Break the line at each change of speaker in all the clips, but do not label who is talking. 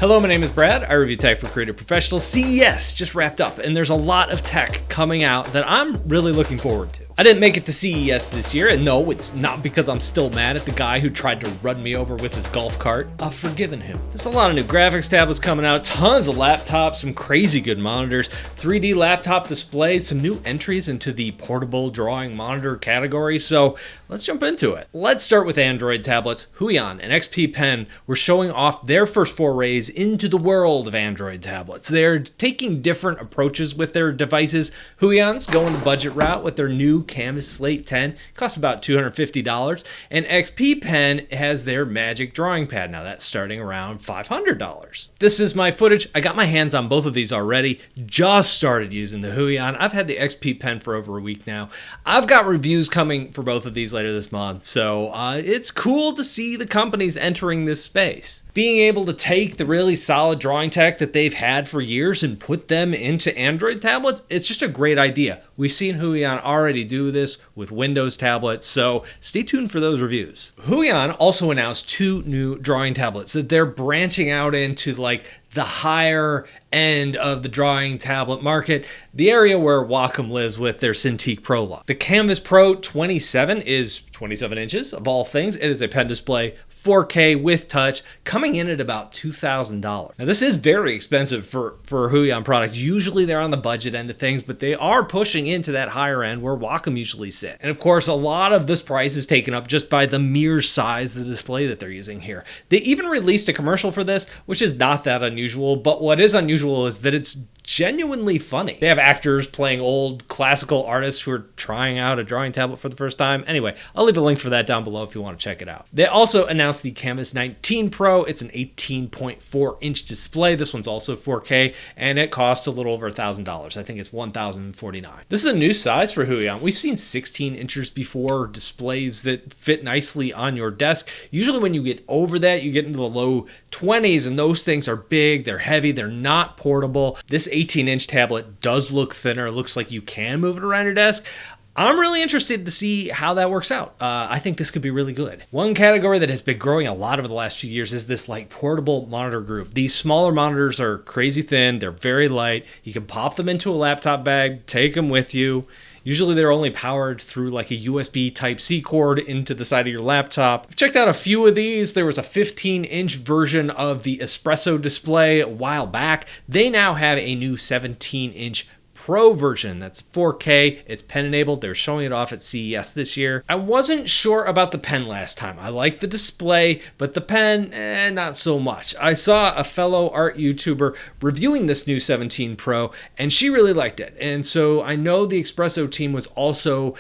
Hello, my name is Brad. I review tech for creative professionals. CES just wrapped up, and there's a lot of tech coming out that I'm really looking forward to. I didn't make it to CES this year, and no, it's not because I'm still mad at the guy who tried to run me over with his golf cart. I've forgiven him. There's a lot of new graphics tablets coming out, tons of laptops, some crazy good monitors, 3D laptop displays, some new entries into the portable drawing monitor category, so let's jump into it. Let's start with Android tablets. Huion and XP Pen were showing off their first forays into the world of Android tablets. They're taking different approaches with their devices. Huion's going the budget route with their new Canvas Slate 10, costs about $250, and XP Pen has their Magic Drawing Pad. Now that's starting around $500. This is my footage. I got my hands on both of these already. Just started using the Huion. I've had the XP Pen for over a week now. I've got reviews coming for both of these later this month, so it's cool to see the companies entering this space. Being able to take the really solid drawing tech that they've had for years and put them into Android tablets, it's just a great idea. We've seen Huion already do this with Windows tablets, so stay tuned for those reviews. Huion also announced two new drawing tablets that they're branching out into like the higher end of the drawing tablet market, the area where Wacom lives with their Cintiq Pro line. The Canvas Pro 27 is 27 inches of all things. It is a pen display, 4K with touch, coming in at about $2,000. Now this is very expensive for a Huion product. Usually they're on the budget end of things, but they are pushing into that higher end where Wacom usually sit. And of course, a lot of this price is taken up just by the mere size of the display that they're using here. They even released a commercial for this, which is not that unusual, but what is unusual is that it's genuinely funny. They have actors playing old classical artists who are trying out a drawing tablet for the first time. Anyway, I'll leave a link for that down below if you want to check it out. They also announced the Canvas 19 Pro. It's an 18.4 inch display. This one's also 4K, and it costs a little over $1,000. I think it's $1,049. This is a new size for Huion. We've seen 16 inches before, displays that fit nicely on your desk. Usually when you get over that, you get into the low 20s, and those things are big, they're heavy, they're not portable. This 18-inch tablet does look thinner. It looks like you can move it around your desk. I'm really interested to see how that works out. I think this could be really good. One category that has been growing a lot over the last few years is this like portable monitor group. These smaller monitors are crazy thin. They're very light. You can pop them into a laptop bag, take them with you. Usually they're only powered through like a USB Type-C cord into the side of your laptop. I've checked out a few of these. There was a 15-inch version of the Espresso display a while back. They now have a new 17-inch Pro version that's 4K. It's pen enabled. They're showing it off at CES this year. I wasn't sure about the pen last time. I like the display, but the pen, not so much. I saw a fellow art YouTuber reviewing this new 17 Pro, and she really liked it. And so I know the Espresso team was also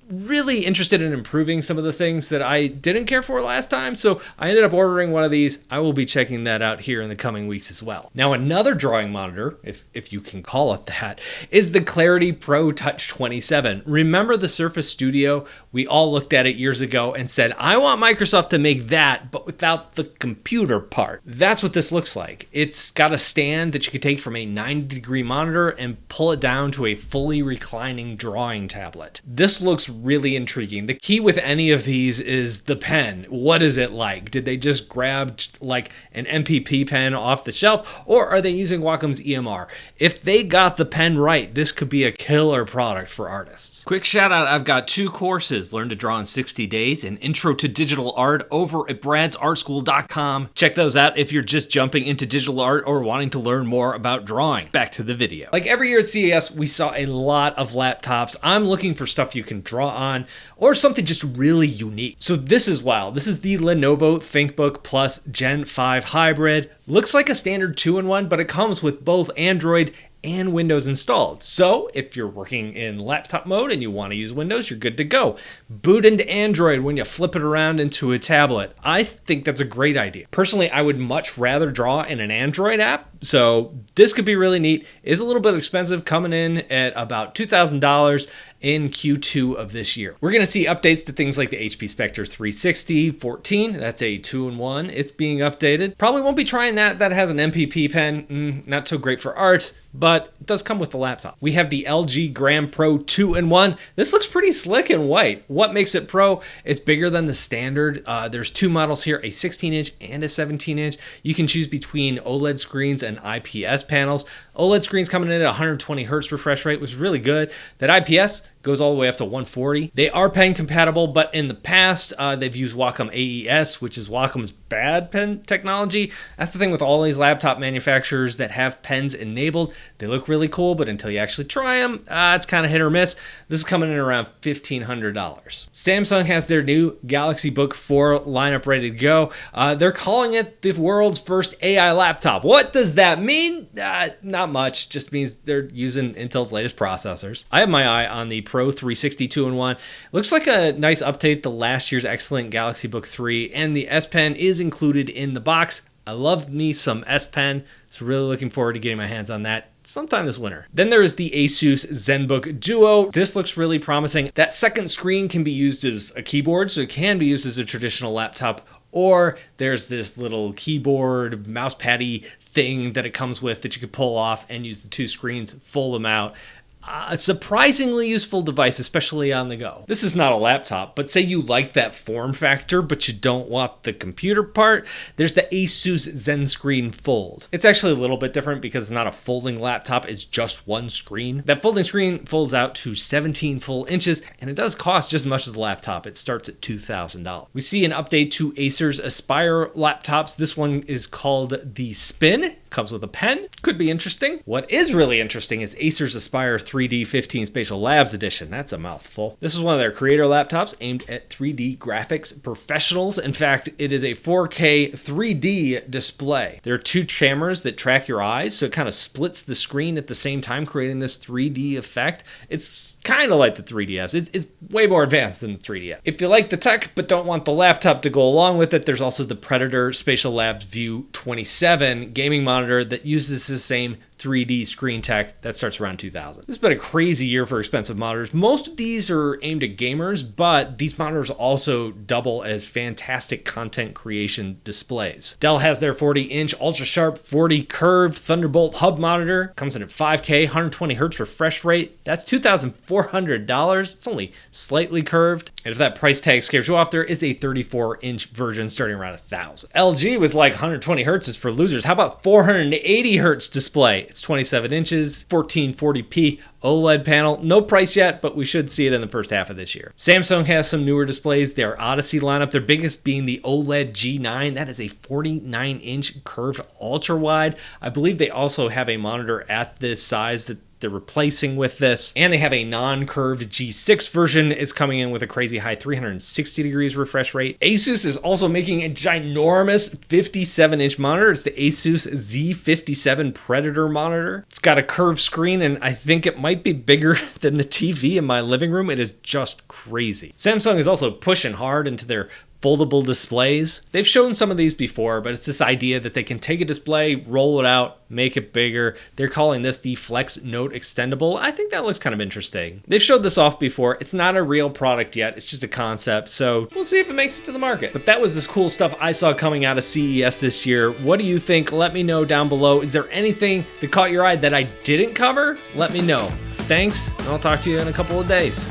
really interested in improving some of the things that I didn't care for last time, so I ended up ordering one of these. I will be checking that out here in the coming weeks as well. Now another drawing monitor, if you can call it that, is the Clarity Pro Touch 27. Remember the Surface Studio? We all looked at it years ago and said, I want Microsoft to make that, but without the computer part. That's what this looks like. It's got a stand that you can take from a 90-degree monitor and pull it down to a fully reclining drawing tablet. This looks really intriguing. The key with any of these is the pen. What is it like? Did they just grab like an MPP pen off the shelf, or are they using Wacom's EMR? If they got the pen right, this could be a killer product for artists. Quick shout out, I've got two courses, Learn to Draw in 60 Days and Intro to Digital Art, over at bradsartschool.com. Check those out if you're just jumping into digital art or wanting to learn more about drawing. Back to the video. Like every year at CES, we saw a lot of laptops. I'm looking for stuff you can draw on, or something just really unique. So this is wild. This is the Lenovo ThinkBook Plus Gen 5 Hybrid. Looks like a standard 2-in-1, but it comes with both Android and Windows installed. So if you're working in laptop mode and you want to use Windows, you're good to go. Boot into Android when you flip it around into a tablet. I think that's a great idea. Personally, I would much rather draw in an Android app, so this could be really neat. It's a little bit expensive, coming in at about $2,000 in Q2 of this year. We're going to see updates to things like the HP Spectre 360 14. That's a 2-in-1. It's being updated. Probably won't be trying that. That has an MPP pen. Not so great for art. but it does come with the laptop. We have the LG Gram Pro 2-in-1. This looks pretty slick and white. What makes it Pro? It's bigger than the standard. There's two models here, a 16-inch and a 17-inch. You can choose between OLED screens and IPS panels. OLED screens coming in at 120 hertz refresh rate, was really good. That IPS goes all the way up to 140. They are pen compatible, but in the past, they've used Wacom AES, which is Wacom's bad pen technology. That's the thing with all these laptop manufacturers that have pens enabled. They look really cool, but until you actually try them, it's kind of hit or miss. This is coming in around $1,500. Samsung has their new Galaxy Book 4 lineup ready to go. They're calling it the world's first AI laptop. What does that mean? Not much. Just means they're using Intel's latest processors. I have my eye on the Pro 360 2-in-1. Looks like a nice update to last year's excellent Galaxy Book 3, and the S Pen is included in the box. I love me some S Pen, so really looking forward to getting my hands on that sometime this winter. Then there is the Asus ZenBook Duo. This looks really promising. That second screen can be used as a keyboard, so it can be used as a traditional laptop, or there's this little keyboard mouse paddy thing that it comes with that you could pull off and use the two screens, fold them out. A surprisingly useful device, especially on the go. This is not a laptop, but say you like that form factor, but you don't want the computer part, there's the Asus ZenScreen Fold. It's actually a little bit different because it's not a folding laptop, it's just one screen. That folding screen folds out to 17 full inches, and it does cost just as much as a laptop. It starts at $2,000. We see an update to Acer's Aspire laptops. This one is called the Spin. Comes with a pen. Could be interesting. What is really interesting is Acer's Aspire 3D 15 Spatial Labs Edition. That's a mouthful. This is one of their creator laptops aimed at 3D graphics professionals. In fact, it is a 4K 3D display. There are two cameras that track your eyes, so it kind of splits the screen at the same time, creating this 3D effect. It's kind of like the 3DS. It's way more advanced than the 3DS. If you like the tech but don't want the laptop to go along with it, there's also the Predator Spatial Labs View 27 gaming monitor that uses the same 3D screen tech that starts around $2,000. This has been a crazy year for expensive monitors. Most of these are aimed at gamers, but these monitors also double as fantastic content creation displays. Dell has their 40-inch ultra sharp 40 curved Thunderbolt hub monitor. Comes in at 5K, 120 hertz refresh rate. That's $2,400. It's only slightly curved. And if that price tag scares you off, there is a 34-inch version starting around $1,000. LG was like 120 hertz is for losers. How about 480 hertz display? It's 27 inches, 1440p OLED panel. No price yet, but we should see it in the first half of this year. Samsung has some newer displays. Their Odyssey lineup, their biggest being the OLED G9. That is a 49-inch curved ultra wide. I believe they also have a monitor at this size that they're replacing with this, and they have a non-curved G6 version. It's coming in with a crazy high 360 degrees refresh rate. Asus is also making a ginormous 57-inch monitor. It's the Asus Z57 Predator monitor. It's got a curved screen, and I think it might be bigger than the TV in my living room. It is just crazy. Samsung is also pushing hard into their foldable displays. They've shown some of these before, but it's this idea that they can take a display, roll it out, make it bigger. They're calling this the Flex Note Extendable. I think that looks kind of interesting. They've showed this off before. It's not a real product yet. It's just a concept, so we'll see if it makes it to the market. But that was this cool stuff I saw coming out of CES this year. What do you think? Let me know down below. Is there anything that caught your eye that I didn't cover? Let me know. Thanks, and I'll talk to you in a couple of days.